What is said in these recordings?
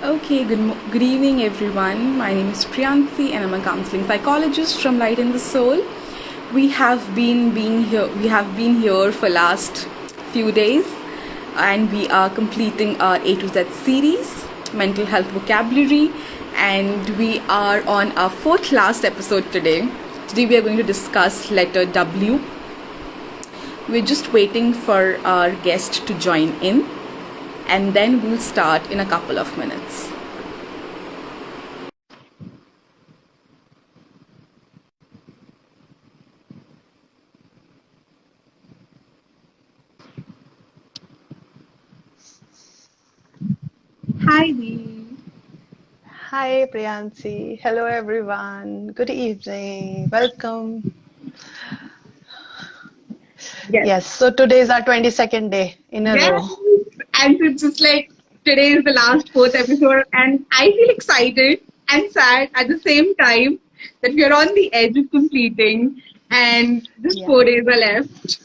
Okay, good evening, everyone. My name is Priyansi, and I'm a counseling psychologist from Light in the Soul. We have been here for last few days, and we are completing our A to Z series, mental health vocabulary, and we are on our fourth last episode today. Today we are going to discuss letter W. We're just waiting for our guest to join in, and then we'll start in a couple of minutes. Hi, Dee. Hi, Priyansi. Hello, everyone. Good evening. Welcome. Yes. Yes, so today is our 22nd day in a Yes. row. And it's just like today is the last fourth episode, and I feel excited and sad at the same time that we are on the edge of completing, and just Yeah. 4 days are left.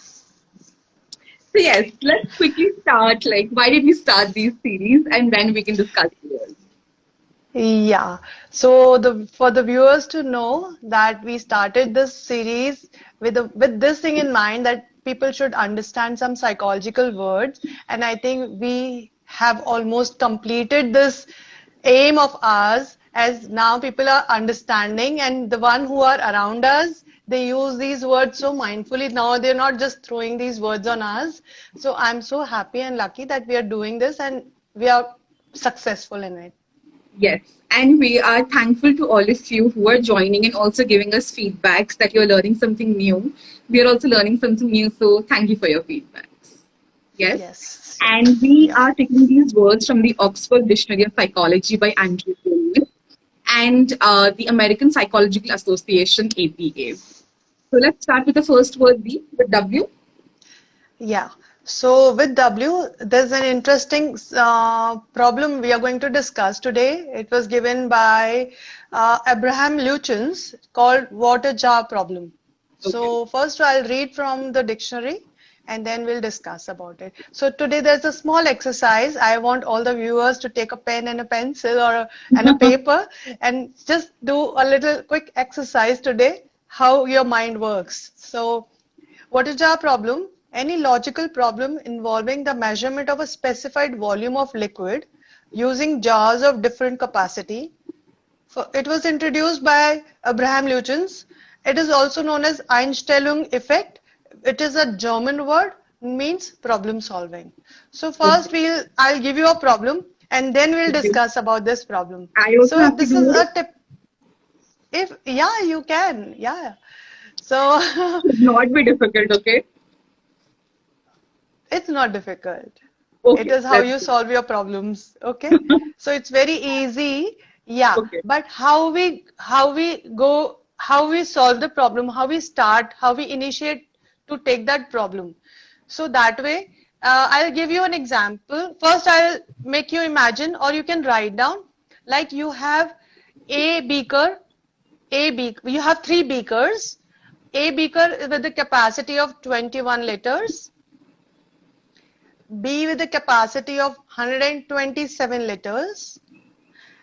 So yes, let's quickly start. Like, why did we start these series, and then we can discuss yours. Yeah. So for the viewers to know that we started this series with this thing in mind that people should understand some psychological words, and I think we have almost completed this aim of ours as now people are understanding, and the one who are around us, they use these words so mindfully now. They're not just throwing these words on us. So I'm so happy and lucky that we are doing this and we are successful in it. Yes, and we are thankful to all of you who are joining and also giving us feedbacks that you're learning something new. We are also learning something new, so thank you for your feedbacks. Yes, Yes. and we Yeah. are taking these words from the Oxford Dictionary of Psychology by Andrew Goldman and the American Psychological Association (APA). So let's start with the first word, the W. Yeah. So with W, there's an interesting problem we are going to discuss today. It was given by Abraham Lutyens called water jar problem. Okay. So first I'll read from the dictionary and then we'll discuss about it. So today there's a small exercise. I want all the viewers to take a pen and a pencil and a paper and just do a little quick exercise today, how your mind works. So what is our problem? Any logical problem involving the measurement of a specified volume of liquid using jars of different capacity. It was introduced by Abraham Lutyens. It is also known as Einstellung effect. It is a German word, means problem solving. So first Okay. I'll give you a problem and then we'll Okay. discuss about this problem. I also So have to this is do a it. tip. If yeah, you can. Yeah. So Should not be difficult. Okay. it's not difficult. It Okay. is how Let's you do solve your problems. Okay. So it's very easy. Yeah. it. Okay. But how we solve the problem, how we start, how we initiate to take that problem. So that way, I'll give you an example. First, I'll make you imagine, or you can write down, like you have a beaker, you have three beakers. A beaker with the capacity of 21 liters. B with the capacity of 127 liters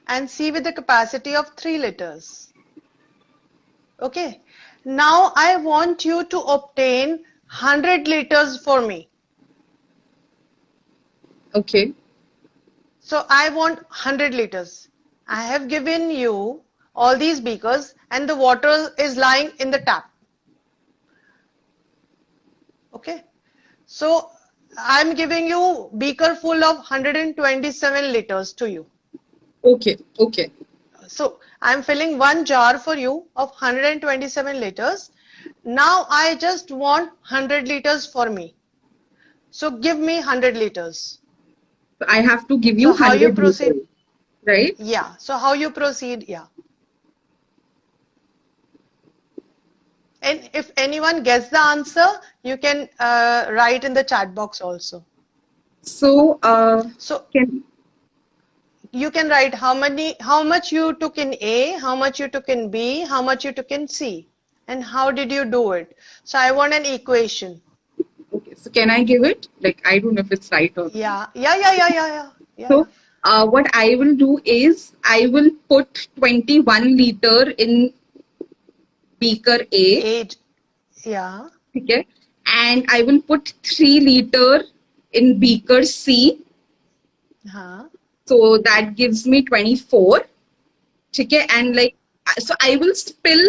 and C with the capacity of 3 liters. Okay. Now I want you to obtain 100 liters for me. Okay. So I want 100 liters. I have given you all these beakers and the water is lying in the tap. Okay. So I'm giving you beaker full of 127 liters to you. Okay. Okay. So I'm filling one jar for you of 127 liters. Now I just want 100 liters for me. So give me 100 liters. So I have to give you So how you 100 proceed? liters, right? Yeah. So how you proceed? Yeah. And if anyone gets the answer, you can write in the chat box also. So, So can you can write how much you took in A, how much you took in B, how much you took in C, and how did you do it. So I want an equation. okay. So can I give it? Like I don't know if it's right or not. Yeah, yeah, yeah, yeah, yeah, yeah, yeah, So, yeah. what I will do is I will put 21 liter in beaker A, Age. Yeah. okay, and I will put 3 liter in beaker C, Huh. so that gives me 24, okay, and like, so I will spill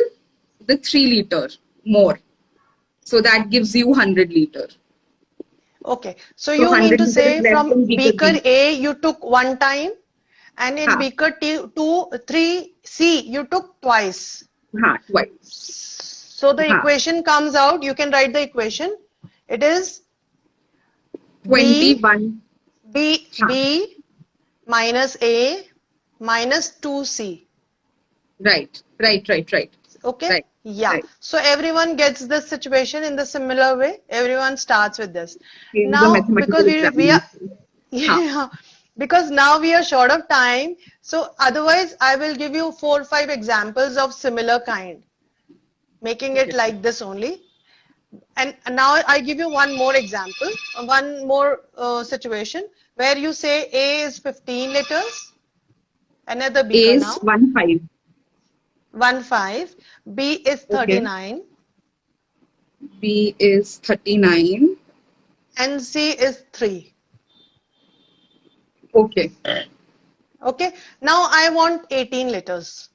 the 3 liter more, so that gives you 100 liter. Okay. So So you mean 100 to liter is say less from than beaker beaker B. A you took one time, and in Ha, beaker 3 C you took twice. ha, twice. So the Ha, equation comes out. You can write the equation. It is B 21. B Ha, B minus A minus 2C. right, right, right, right, Okay? right, Yeah. right. So everyone gets this situation in the similar way. Everyone starts with this. In the Now, because mathematical we are, examination. Ha, yeah, because now we are short of time. So otherwise, I will give you 4 or 5 examples of similar kind, making it okay. like this only. And now I give you one more example, one more situation where you say A is 15 liters, another beaker A's now, 1 5. 1 5, B is Okay. 39, B is 39. and C is 3. Okay. Okay, now I want 18 liters.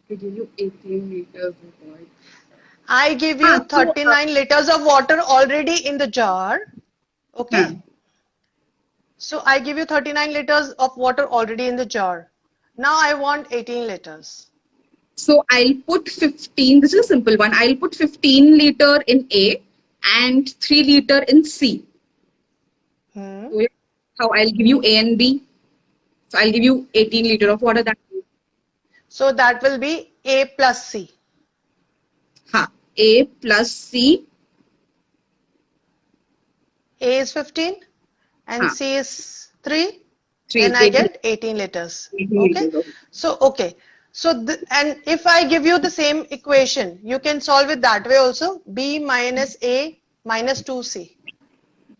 To give you 18 liters of oil. I give Ah, you so, 39 liters of water already in the jar. Okay, huh. so I give you 39 liters of water already in the jar. Now I want 18 liters. So I'll put 15. This is a simple one. I'll put 15 liter in A and 3 liter in C. Hmm. So how I'll give you A and B. So I'll give you 18 liter of water. That So that will be A plus C. ha, A plus C. A is 15 and Ha, C is 3. 3 Then I 18, get 18 liters. 18 Okay. liters of So, okay. So, and if I give you the same equation, you can solve it that way also. B minus A minus 2C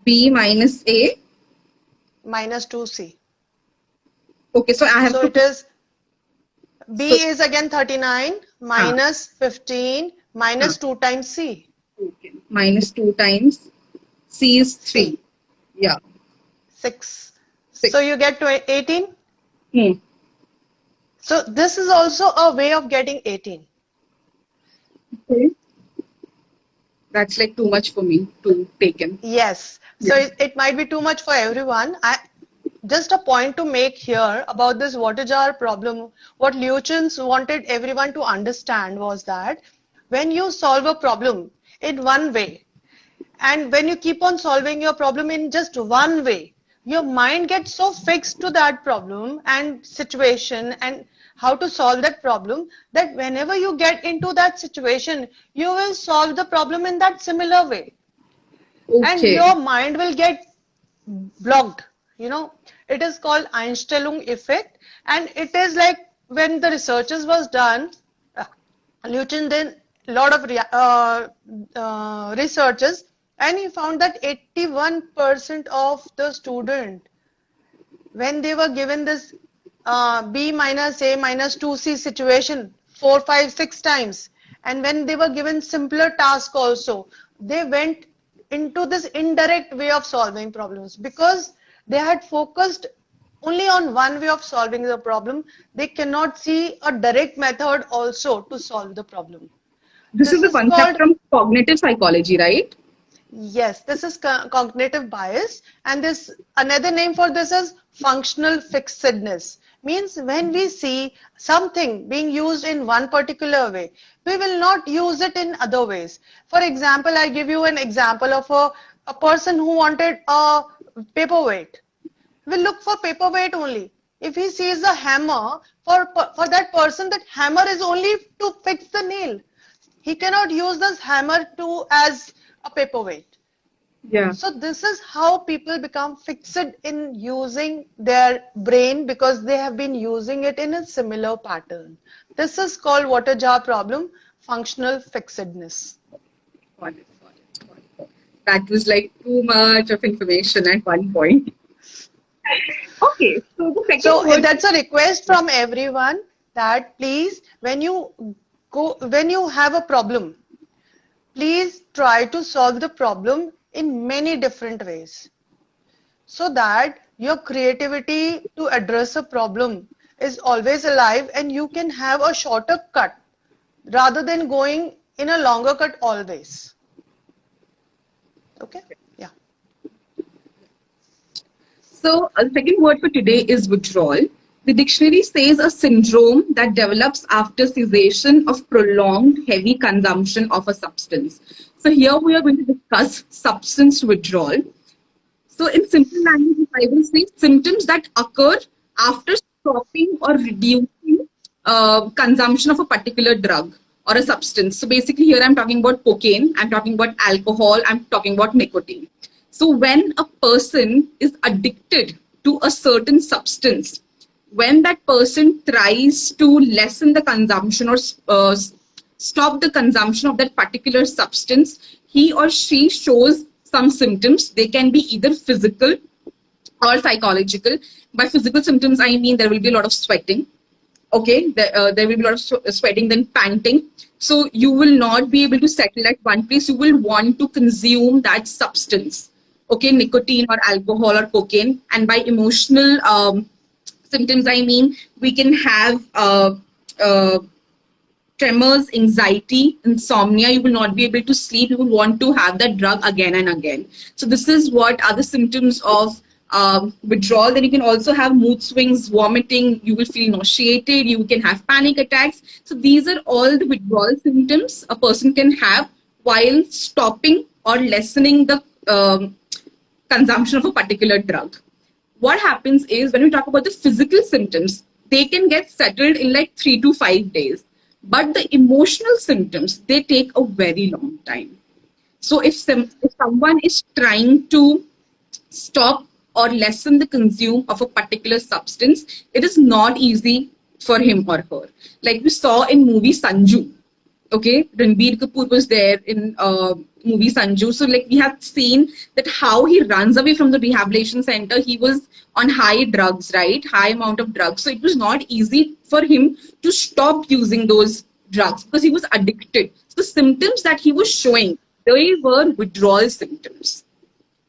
B minus A. minus 2C. Okay, so I have So to it put, is so B is again 39 ha, minus 15 ha, minus 2 times C. okay. Minus 2 times C is 3. C. Yeah, 6. 6. So you get to 18. Hmm. So this is also a way of getting 18. Okay. That's like too much for me to take in. Yes. So Yeah. it might be too much for everyone. Just a point to make here about this water jar problem. What Liuchins wanted everyone to understand was that when you solve a problem in one way, and when you keep on solving your problem in just one way, your mind gets so fixed to that problem and situation and how to solve that problem that whenever you get into that situation, you will solve the problem in that similar way and Okay. your mind will get blocked. You know, it is called Einstellung effect, and it is like when the researches was done, uh, Lutin did a lot of researches, and he found that 81% of the student, when they were given this B minus A minus 2C situation 4, 5, 6 times, and when they were given simpler task also, they went into this indirect way of solving problems because they had focused only on one way of solving the problem. They cannot see a direct method also to solve the problem. This is This the is concept called from cognitive psychology, right? Yes, this is cognitive bias, and this another name for this is functional fixedness. Means when we see something being used in one particular way, we will not use it in other ways. For example, I give you an example of a person who wanted a paperweight. Will look for paperweight only. If he sees a hammer, for that person, that hammer is only to fix the nail. He cannot use this hammer to as a paperweight. Yeah. So this is how people become fixed in using their brain because they have been using it in a similar pattern. This is called water jar problem, functional fixedness. Got it, got it, got it. That was like too much of information at one point. Okay, so the second So word. that's a request from everyone that please, when you have a problem, please try to solve the problem in many different ways so that your creativity to address a problem is always alive and you can have a shorter cut rather than going in a longer cut always. Okay? Yeah. So, the second word for today is withdrawal. The dictionary says a syndrome that develops after cessation of prolonged heavy consumption of a substance. So, here we are going to discuss substance withdrawal. So, in simple language, I will say symptoms that occur after stopping or reducing consumption of a particular drug or a substance. So, basically, here I'm talking about cocaine, I'm talking about alcohol, I'm talking about nicotine. So, when a person is addicted to a certain substance, when that person tries to lessen the consumption or stop the consumption of that particular substance, he or she shows some symptoms. They can be either physical or psychological. By physical symptoms, I mean there will be a lot of sweating. Okay, there will be a lot of sweating, then panting. So you will not be able to settle at one place. You will want to consume that substance. Okay, nicotine or alcohol or cocaine. And by emotional symptoms, I mean we can have uh, tremors, anxiety, insomnia. You will not be able to sleep. You will want to have that drug again and again. So this is what are the symptoms of withdrawal. Then you can also have mood swings, vomiting. You will feel nauseated. You can have panic attacks. So these are all the withdrawal symptoms a person can have while stopping or lessening the consumption of a particular drug. What happens is when we talk about the physical symptoms, they can get settled in like 3 to 5 days. But the emotional symptoms, they take a very long time. So if someone is trying to stop or lessen the consume of a particular substance, it is not easy for him or her. Like we saw in movie Sanju. Okay, Ranbir Kapoor was there in movie Sanju. So like we have seen that how he runs away from the rehabilitation center. He was on high drugs, right? High amount of drugs. So it was not easy for him to stop using those drugs because he was addicted. So the symptoms that he was showing, they were withdrawal symptoms.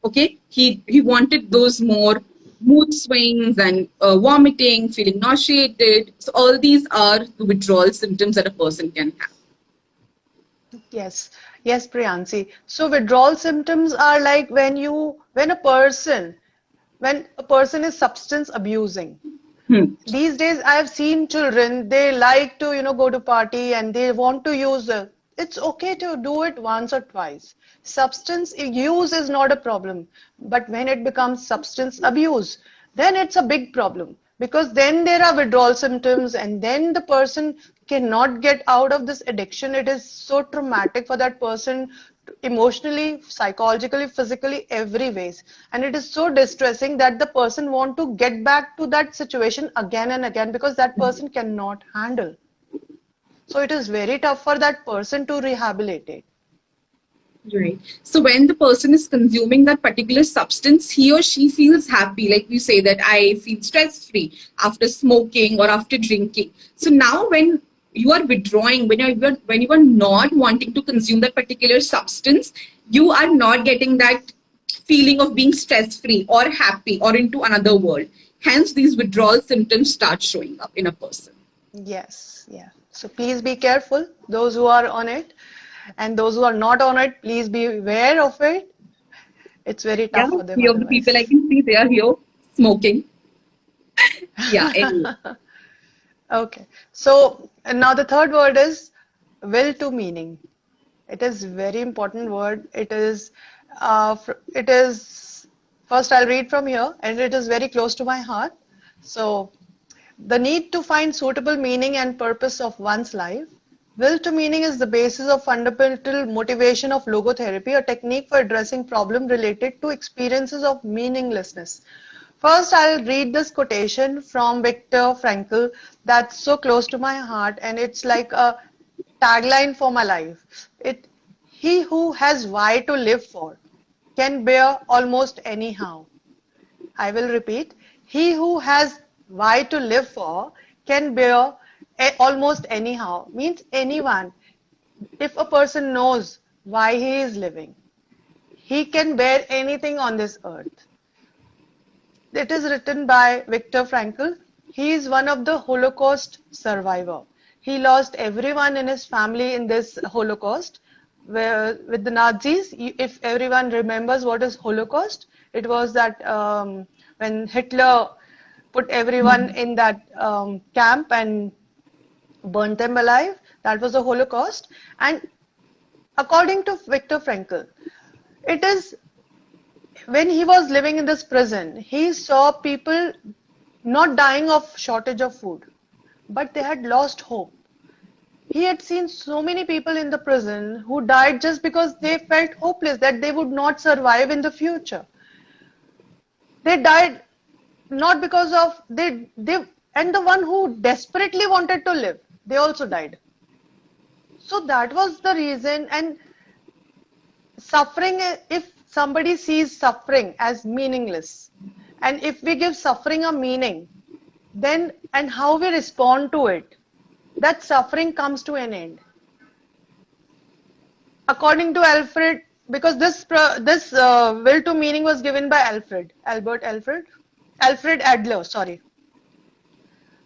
Okay, he wanted those more mood swings and vomiting, feeling nauseated. So all these are the withdrawal symptoms that a person can have. Yes, yes, Priyansi. So withdrawal symptoms are like when a person is substance abusing. Hmm. These days, I have seen children, they like to, go to party and they want to use it's okay to do it once or twice. Substance use is not a problem, but when it becomes substance abuse, then it's a big problem because then there are withdrawal symptoms and then the person cannot get out of this addiction. It is so traumatic for that person emotionally, psychologically, physically, every ways. And it is so distressing that the person want to get back to that situation again and again because that person cannot handle. So it is very tough for that person to rehabilitate. Right. So when the person is consuming that particular substance, he or she feels happy. Like we say that I feel stress free after smoking or after drinking. So now when you are withdrawing, when you are not wanting to consume that particular substance, you are not getting that feeling of being stress free or happy or into another world. Hence, these withdrawal symptoms start showing up in a person. Yes, yeah. So please be careful, those who are on it. And those who are not on it, please be aware of it. It's very Yeah, tough for them few of the people I otherwise. can see they are here smoking. Yeah, anyway. Okay. So now the third word is will to meaning. It is very important word. It is, first I'll read from here and it is very close to my heart. So the need to find suitable meaning and purpose of one's life. Will to meaning is the basis of fundamental motivation of logotherapy, a technique for addressing problems related to experiences of meaninglessness. First, I'll read this quotation from Viktor Frankl that's so close to my heart and it's like a tagline for my life. He who has why to live for can bear almost anyhow. I will repeat. He who has why to live for can bear almost anyhow. Means anyone. If a person knows why he is living, he can bear anything on this earth. It is written by Viktor Frankl. He is one of the Holocaust survivor. He lost everyone in his family in this Holocaust. Where, with the Nazis, if everyone remembers what is Holocaust, it was that when Hitler put everyone in that camp and burnt them alive, that was the Holocaust. And according to Viktor Frankl, it is when he was living in this prison, he saw people not dying of shortage of food, but they had lost hope. He had seen so many people in the prison who died just because they felt hopeless that they would not survive in the future. They died not because of and the one who desperately wanted to live, they also died. So that was the reason. And suffering, if somebody sees suffering as meaningless, and if we give suffering a meaning, then and how we respond to it, that suffering comes to an end. According to Alfred, because this will to meaning was given by Alfred Adler, sorry.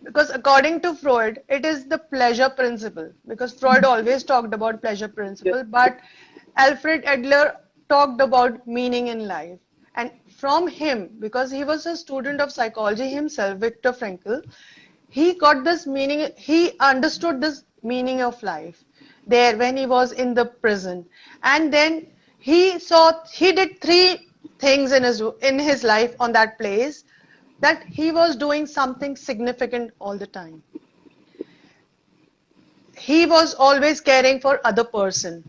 Because according to Freud, it is the pleasure principle. Because Freud always talked about pleasure principle, but Alfred Adler talked about meaning in life. And from him, because he was a student of psychology himself, Viktor Frankl, he got this meaning, he understood this meaning of life there when he was in the prison. And then he did three things in his life on that place, that he was doing something significant all the time. He was always caring for other person.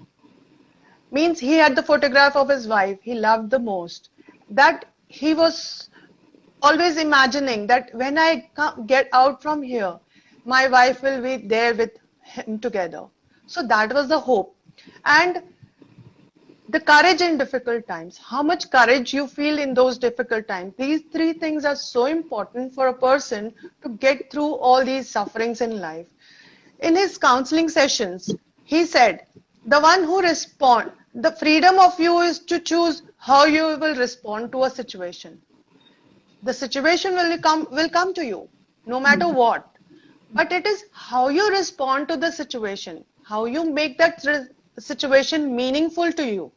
Means he had the photograph of his wife he loved the most, that he was always imagining that when I get out from here, my wife will be there with him together. So that was the hope. And the courage in difficult times, how much courage you feel in those difficult times. These three things are so important for a person to get through all these sufferings in life. In his counseling sessions, he said, the one who responds, the freedom of you is to choose how you will respond to a situation. The situation will come to you, no matter what. But it is how you respond to the situation, how you make that situation meaningful to you.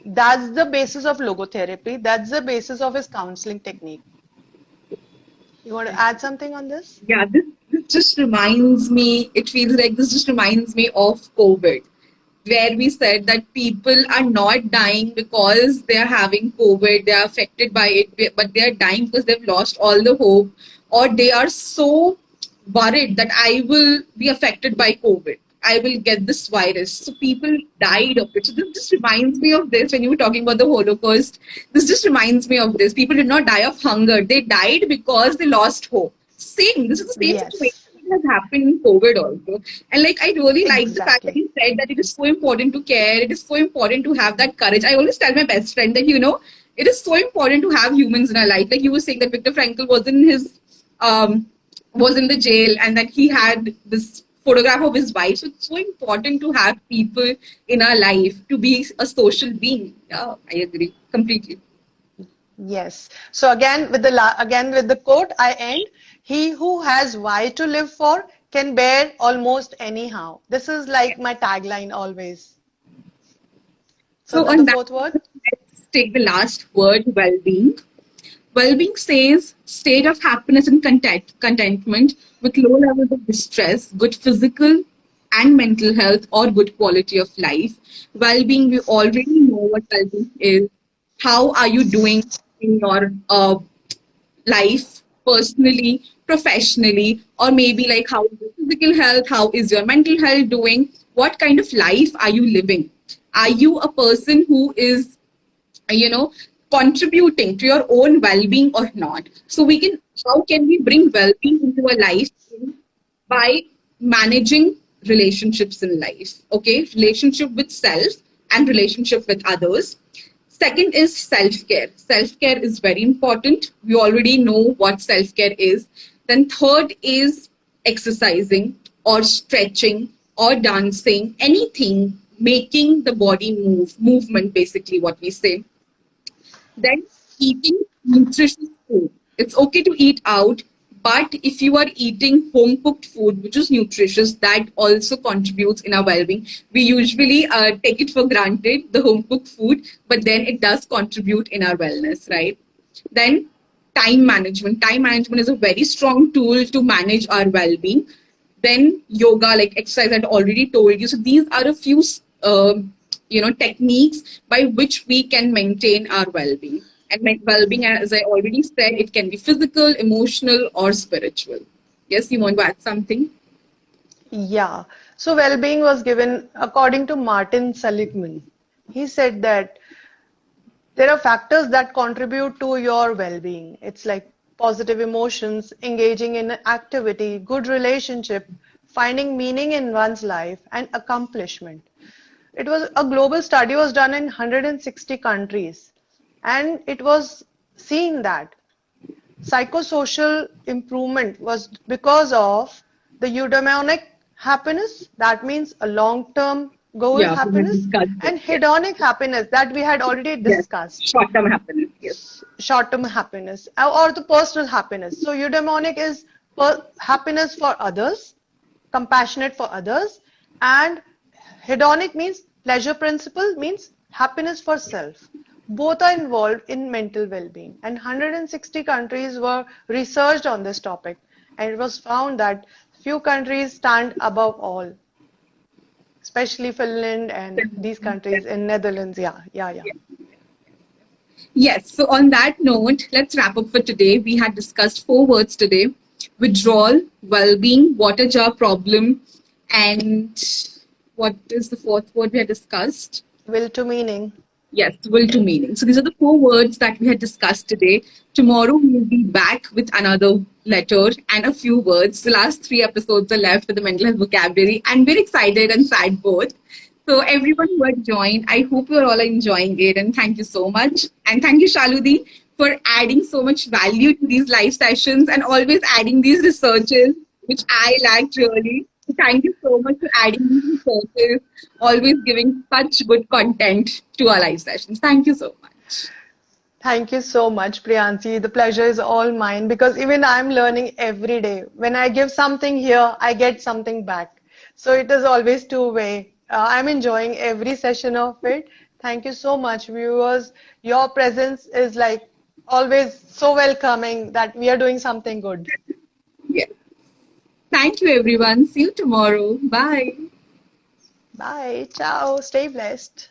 That's the basis of logotherapy. That's the basis of his counseling technique. You want to add something on this? Yeah, this just reminds me, it feels like this just reminds me of COVID, where we said that people are not dying because they are having COVID, they are affected by it, but they are dying because they've lost all the hope, or they are so worried that I will be affected by COVID. I will get this virus. So people died of it. So this just reminds me of this when you were talking about the Holocaust. This just reminds me of this. People did not die of hunger. They died because they lost hope. Same. This is the same situation that has happened in COVID also. And like, I really like the fact that you said that it is so important to care. It is so important to have that courage. I always tell my best friend that, it is so important to have humans in our life. Like you were saying that Viktor Frankl was in the jail, and that he had this photograph of his wife. So it's so important to have people in our life, to be a social being. Yeah, I agree completely. Yes. So again with the quote I end, he who has why to live for can bear almost anyhow. This is like my tagline always. So on the fourth word, let's take the last word, well-being. Well-being says state of happiness and contentment with low levels of distress, good physical and mental health, or good quality of life. Well-being, we already know what well-being is. How are you doing in your life, personally, professionally, or maybe like how is your physical health, how is your mental health doing? What kind of life are you living? Are you a person who is, contributing to your own well-being or not? So how can we bring well-being into our life? By managing relationships in life, okay? Relationship with self and relationship with others. Second is self-care. Self-care is very important. We already know what self-care is. Then third is exercising or stretching or dancing, anything making the body move, movement basically what we say. Then eating nutritious food. It's okay to eat out, but if you are eating home cooked food, which is nutritious, that also contributes in our well being. We usually take it for granted, the home cooked food, but then it does contribute in our wellness, right? Then time management. Time management is a very strong tool to manage our well being. Then yoga, like exercise, I'd already told you. So these are a few techniques by which we can maintain our well-being. And well-being, as I already said, it can be physical, emotional, or spiritual. Yes, you want to add something? Yeah. So well-being was given according to Martin Seligman. He said that there are factors that contribute to your well-being. It's like positive emotions, engaging in activity, good relationship, finding meaning in one's life, and accomplishment. It was a global study was done in 160 countries, and it was seen that psychosocial improvement was because of the eudaimonic happiness, that means a long-term goal Yeah, we have happiness, discussed it. and hedonic happiness that we had already Yes, discussed, short-term happiness. Yes. short-term happiness or the personal happiness. So eudaimonic is happiness for others, compassionate for others, and hedonic means pleasure principle means happiness for self. Both are involved in mental well-being, and 160 countries were researched on this topic, and it was found that few countries stand above all, especially Finland and these countries in Netherlands. Yeah. Yes, so on that note, let's wrap up for today. We had discussed 4 words today: withdrawal, well being, water jar problem, and what is the fourth word we had discussed? Will to meaning. Yes, will to meaning. So these are the 4 words that we had discussed today. Tomorrow we will be back with another letter and a few words. The last 3 episodes are left with the mental health vocabulary, and we're excited and sad both. So everyone who had joined, I hope you're all enjoying it, and thank you so much. And thank you, Shaludi, for adding so much value to these live sessions and always adding these researches, which I liked really. Thank you so much for adding these researches, always giving such good content to our live sessions. Thank you so much. Thank you so much, Priyansi. The pleasure is all mine because even I'm learning every day. When I give something here, I get something back. So it is always two-way. I'm enjoying every session of it. Thank you so much, viewers. Your presence is like always so welcoming that we are doing something good. Yes. Thank you, everyone. See you tomorrow. Bye. Bye. Ciao. Stay blessed.